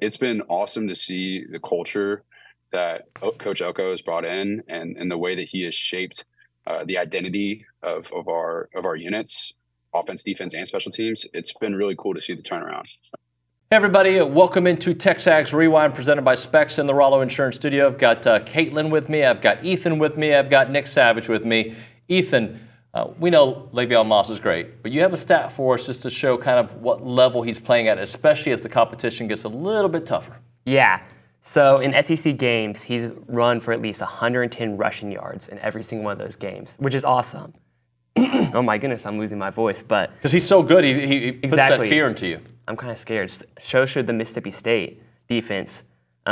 it's been awesome to see the culture that Coach Elko has brought in, and the way that he has shaped the identity of our units, offense, defense, and special teams. It's been really cool to see the turnaround. Hey everybody, welcome into TexAgs Rewind presented by Specs in the Rollo Insurance Studio. I've got Caitlin with me, I've got Ethan with me, I've got Nick Savage with me. Ethan, we know Le'Veon Moss is great, but you have a stat for us just to show kind of what level he's playing at, especially as the competition gets a little bit tougher. Yeah. So in SEC games, he's run for at least 110 rushing yards in every single one of those games, which is awesome. Oh my goodness, I'm losing my voice, but because he's so good, he puts that fear into you. I'm kind of scared. So should the Mississippi State defense,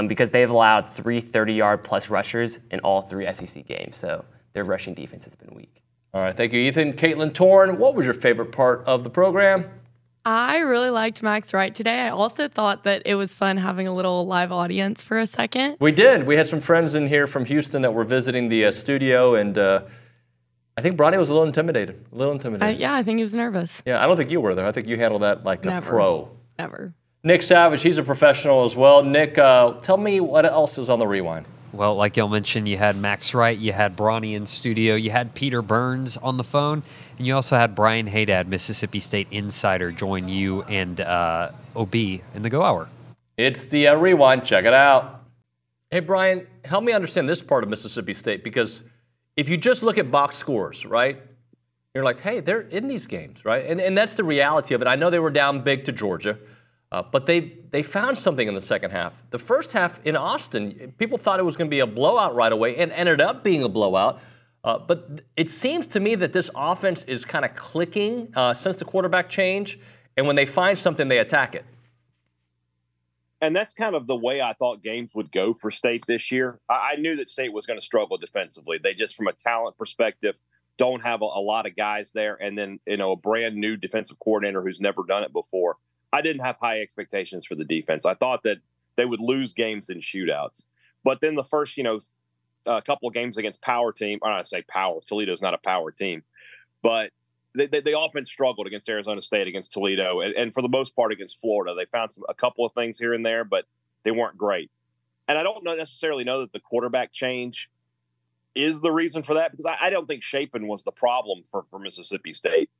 because they've allowed 3 30-yard plus rushers in all 3 SEC games. So their rushing defense has been weak. All right, thank you, Ethan. Caitlin Torn, what was your favorite part of the program? I really liked Max Wright today. I also thought that it was fun having a little live audience for a second. We did. We had some friends in here from Houston that were visiting the studio, and I think Brauninger was a little intimidated. Yeah, I think he was nervous. Yeah, I don't think you were there. I think you handled that like a pro. Never. Nick Savage, he's a professional as well. Nick, tell me what else is on the rewind. Well, like y'all mentioned, you had Max Wright, you had Bronny in studio, you had Peter Burns on the phone, and you also had Brian Hadad, Mississippi State insider, join you and OB in the Go Hour. It's the rewind. Check it out. Hey, Brian, help me understand this part of Mississippi State, because if you just look at box scores, right, you're like, hey, they're in these games, right? And that's the reality of it. I know they were down big to Georgia. But they found something in the second half. The first half in Austin, people thought it was going to be a blowout right away and ended up being a blowout. But it seems to me that this offense is kind of clicking since the quarterback change. And when they find something, they attack it. And that's kind of the way I thought games would go for State this year. I knew that State was going to struggle defensively. They just, from a talent perspective, don't have a lot of guys there. And then, a brand new defensive coordinator who's never done it before. I didn't have high expectations for the defense. I thought that they would lose games in shootouts. But then the first, couple of games against power team, or I say power, Toledo's not a power team, but they often struggled against Arizona State, against Toledo, and for the most part against Florida. They found a couple of things here and there, but they weren't great. And I don't necessarily know that the quarterback change is the reason for that, because I don't think Shapen was the problem for Mississippi State.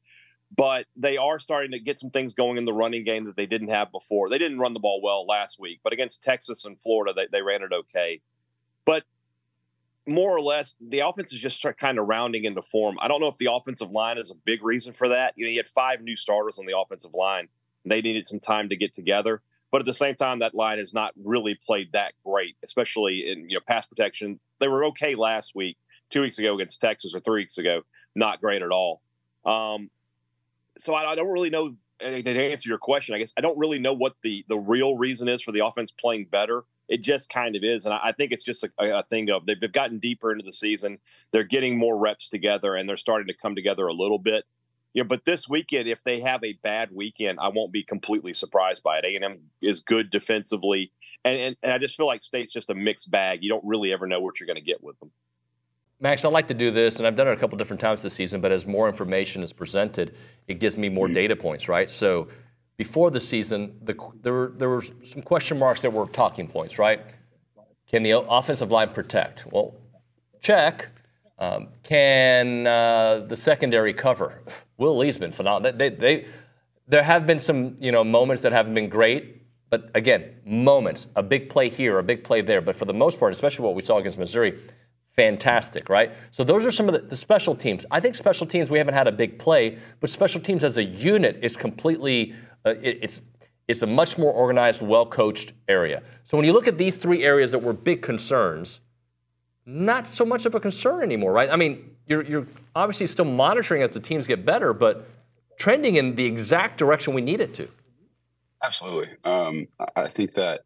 But they are starting to get some things going in the running game that they didn't have before. They didn't run the ball well last week, but against Texas and Florida, they ran it okay. But more or less, the offense is just kind of rounding into form. I don't know if the offensive line is a big reason for that. You had 5 new starters on the offensive line. And they needed some time to get together. But at the same time, that line has not really played that great, especially in pass protection. They were okay last week, 2 weeks ago against Texas, or 3 weeks ago. Not great at all. So I don't really know, to answer your question, I guess I don't really know what the real reason is for the offense playing better. It just kind of is. And I think it's just a thing of they've gotten deeper into the season. They're getting more reps together, and they're starting to come together a little bit. But this weekend, if they have a bad weekend, I won't be completely surprised by it. A&M is good defensively. And I just feel like State's just a mixed bag. You don't really ever know what you're going to get with them. Max, I like to do this, and I've done it a couple different times this season, but as more information is presented, it gives me more data points, right? So before the season, there were some question marks that were talking points, right? Can the offensive line protect? Well, check. Can the secondary cover? Will Lee's been phenomenal. There have been some moments that haven't been great, but again, moments. A big play here, a big play there. But for the most part, especially what we saw against Missouri, fantastic, right? So those are some of the special teams. I think special teams, we haven't had a big play, but special teams as a unit is completely, it's a much more organized, well-coached area. So when you look at these 3 areas that were big concerns, not so much of a concern anymore, right? I mean, you're obviously still monitoring as the teams get better, but trending in the exact direction we need it to. Absolutely. I think that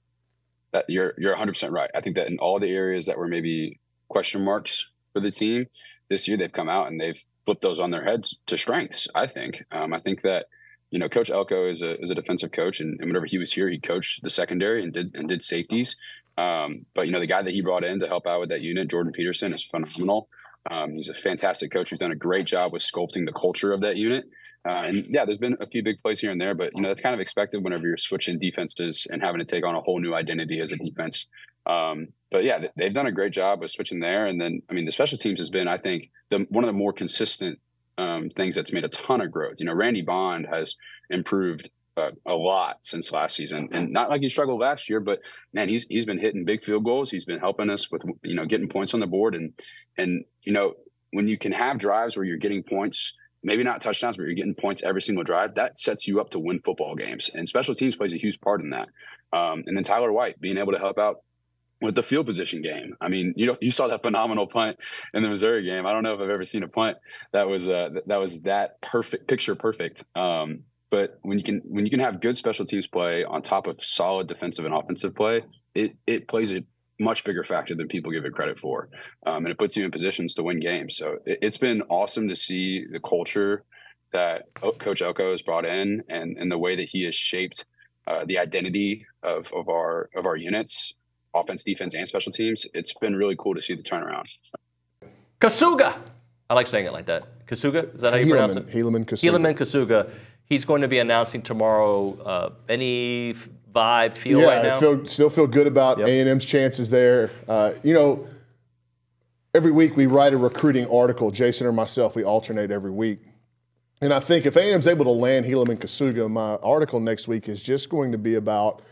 you're 100% right. I think that in all the areas that were maybe question marks for the team this year, they've come out and they've flipped those on their heads to strengths. I think that Coach Elko is a defensive coach, and whenever he was here, he coached the secondary and did safeties. But the guy that he brought in to help out with that unit, Jordan Peterson, is phenomenal. He's a fantastic coach who's done a great job with sculpting the culture of that unit. And yeah, there's been a few big plays here and there, but that's kind of expected whenever you're switching defenses and having to take on a whole new identity as a defense. But yeah, they've done a great job with switching there. And then, I mean, the special teams has been, I think, one of the more consistent things that's made a ton of growth. Randy Bond has improved a lot since last season, and not like he struggled last year, but man, he's been hitting big field goals. He's been helping us with getting points on the board, and when you can have drives where you're getting points, maybe not touchdowns, but you're getting points every single drive, that sets you up to win football games. And special teams plays a huge part in that. And then Tyler White being able to help out with the field position game. I mean, you saw that phenomenal punt in the Missouri game. I don't know if I've ever seen a punt that was that perfect, picture perfect. But when you can have good special teams play on top of solid defensive and offensive play, it plays a much bigger factor than people give it credit for, and it puts you in positions to win games. So it's been awesome to see the culture that Coach Elko has brought in, and the way that he has shaped the identity of our units, offense, defense, and special teams. It's been really cool to see the turnaround. Kasuga, I like saying it like that. Kasuga, is that how you pronounce it? Helaman Kasuga. Helaman Kasuga. He's going to be announcing tomorrow. Any vibe, feel right now? Yeah, still feel good about A&M's chances there. Every week we write a recruiting article. Jason or myself, we alternate every week. And I think if A&M's able to land Helaman Kasuga, my article next week is just going to be about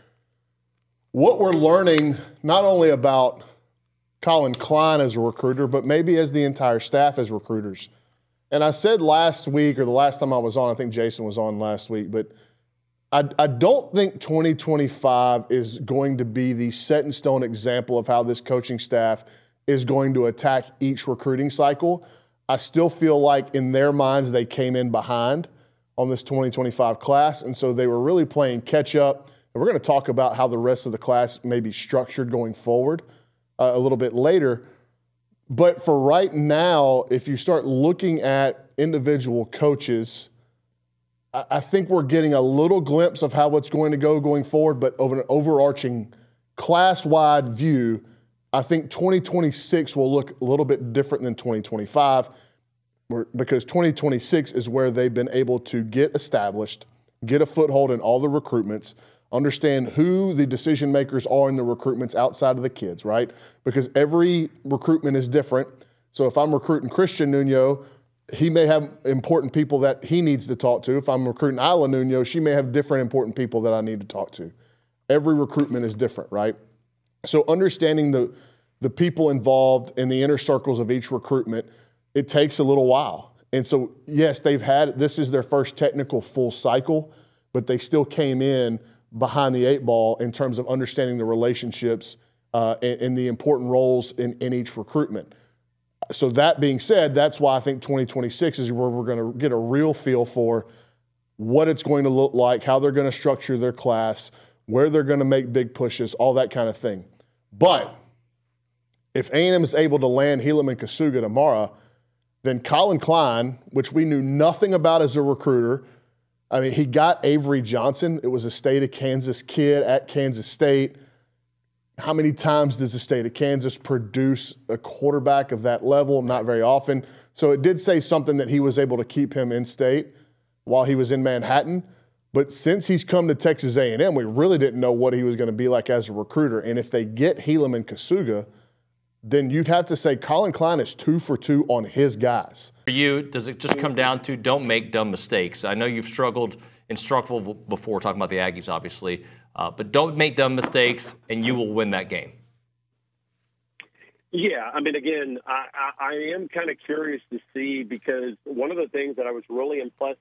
what we're learning, not only about Colin Klein as a recruiter, but maybe as the entire staff as recruiters. And I said last week, or the last time I was on, I think Jason was on last week, but I don't think 2025 is going to be the set-in-stone example of how this coaching staff is going to attack each recruiting cycle. I still feel like in their minds they came in behind on this 2025 class, and so they were really playing catch-up. And we're going to talk about how the rest of the class may be structured going forward a little bit later. But for right now, if you start looking at individual coaches, I think we're getting a little glimpse of how it's going to go going forward, but over an overarching class-wide view, I think 2026 will look a little bit different than 2025 because 2026 is where they've been able to get established, get a foothold in all the recruitments, understand who the decision makers are in the recruitments outside of the kids, right? Because every recruitment is different. So if I'm recruiting Christian Nuno, he may have important people that he needs to talk to. If I'm recruiting Isla Nuno, she may have different important people that I need to talk to. Every recruitment is different, right? So understanding the people involved in the inner circles of each recruitment, it takes a little while. And so, yes, this is their first technical full cycle, but they still came in behind the eight ball in terms of understanding the relationships and the important roles in each recruitment. So that being said, that's why I think 2026 is where we're going to get a real feel for what it's going to look like, how they're going to structure their class, where they're going to make big pushes, all that kind of thing. But if A&M is able to land Helaman Kasuga tomorrow, then Colin Klein, which we knew nothing about as a recruiter, I mean, he got Avery Johnson. It was a state of Kansas kid at Kansas State. How many times does the state of Kansas produce a quarterback of that level? Not very often. So it did say something that he was able to keep him in state while he was in Manhattan. But since he's come to Texas A&M, we really didn't know what he was going to be like as a recruiter. And if they get Helaman Kasuga, then you'd have to say Colin Klein is 2 for 2 on his guys. For you, does it just come down to don't make dumb mistakes? I know you've struggled in Starkville before, talking about the Aggies, obviously, but don't make dumb mistakes, and you will win that game. Yeah, I mean, again, I am kind of curious to see because one of the things that I was really impressed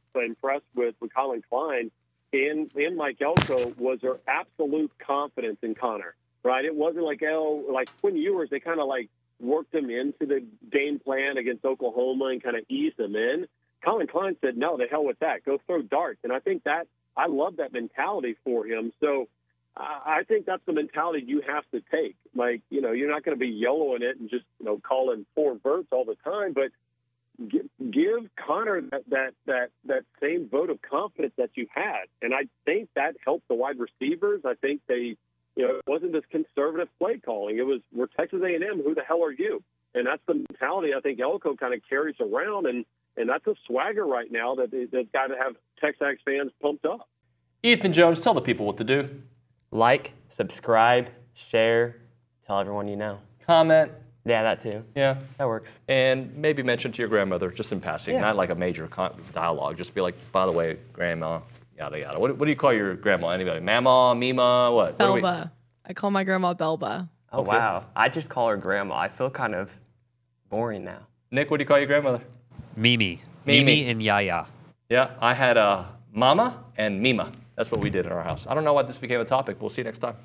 with Colin Klein and Mike Elko was their absolute confidence in Connor. Right, it wasn't like Quinn Ewers. They kind of like worked him into the game plan against Oklahoma and kind of eased him in. Colin Klein said, "No, the hell with that. Go throw darts." And I think that I love that mentality for him. So I think that's the mentality you have to take. Like, you're not going to be yellowing it and just calling 4 verts all the time, but give Connor that same vote of confidence that you had. And I think that helped the wide receivers. I think they. It wasn't this conservative play calling. It was, we're Texas A&M. Who the hell are you? And that's the mentality I think Elko kind of carries around, and that's a swagger right now that's got to have TexAgs fans pumped up. Ethan Jones, tell the people what to do. Like, subscribe, share, tell everyone you know. Comment. Yeah, that too. Yeah. That works. And maybe mention to your grandmother, just in passing, Yeah. not like a major dialogue. Just be like, by the way, grandma, yada, yada. What do you call your grandma? Anybody? Mama, Mima, what? Belba. I call my grandma Belba. Oh, wow. I just call her grandma. I feel kind of boring now. Nick, what do you call your grandmother? Mimi. Mimi. Mimi and Yaya. Yeah, I had Mama and Mima. That's what we did in our house. I don't know why this became a topic. We'll see you next time.